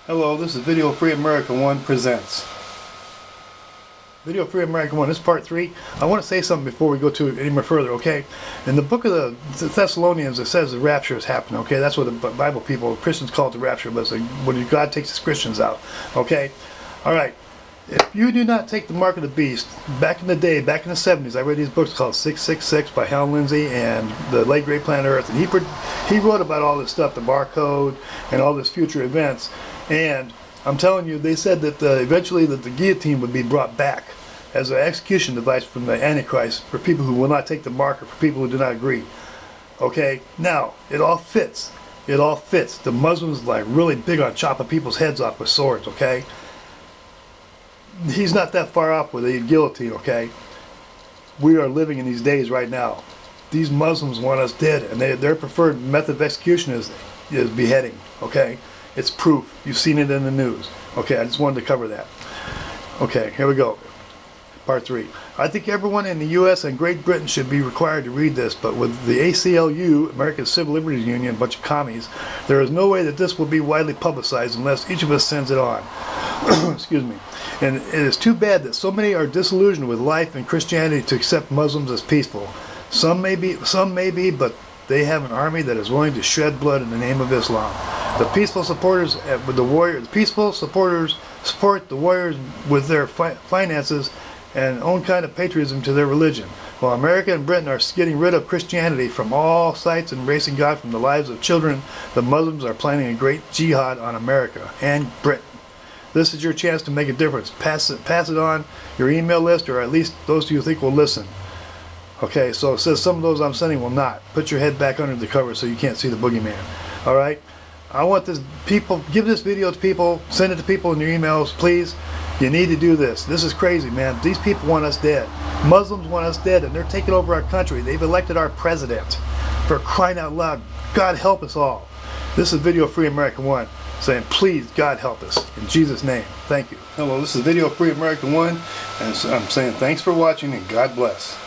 Hello, this is Video Free America 1 presents. Video Free America 1, this is part 3. I want to say something before we go to any more further, okay? In the book of the Thessalonians, it says the rapture is happening, okay? That's what the Bible people, Christians call it the rapture, but it's like when God takes his Christians out, okay? Alright, if you do not take the mark of the beast, back in the day, back in the 70s, I read these books called 666 by Hal Lindsey and the late great Planet Earth, and he wrote about all this stuff, the barcode, and all this future events. And I'm telling you, they said that eventually that the guillotine would be brought back as an execution device from the Antichrist for people who will not take the mark or for people who do not agree. Okay, now, it all fits. It all fits. The Muslims are like really big on chopping people's heads off with swords, okay? He's not that far off with a guillotine, okay? We are living in these days right now. These Muslims want us dead, and their preferred method of execution is beheading, okay? It's proof. You've seen it in the news. Okay, I just wanted to cover that. Okay, here we go. Part 3. I think everyone in the U.S. and Great Britain should be required to read this, but with the ACLU, American Civil Liberties Union, a bunch of commies, there is no way that this will be widely publicized unless each of us sends it on. Excuse me. And it is too bad that so many are disillusioned with life and Christianity to accept Muslims as peaceful. Some may be, but they have an army that is willing to shed blood in the name of Islam. The peaceful supporters with the peaceful supporters support the warriors with their finances and own kind of patriotism to their religion. While America and Britain are getting rid of Christianity from all sites and erasing God from the lives of children, the Muslims are planning a great jihad on America and Britain. This is your chance to make a difference. Pass it on your email list, or at least those you think will listen. Okay, so it says some of those I'm sending will not. Put your head back under the cover so you can't see the boogeyman. Alright? I want this people, give this video to people, send it to people in your emails, please. You need to do this. This is crazy, man. These people want us dead. Muslims want us dead, and they're taking over our country. They've elected our president. For crying out loud, God help us all. This is Video Free America 1 saying, please, God help us. In Jesus' name. Thank you. Hello, this is Video Free America 1, and I'm saying thanks for watching, and God bless.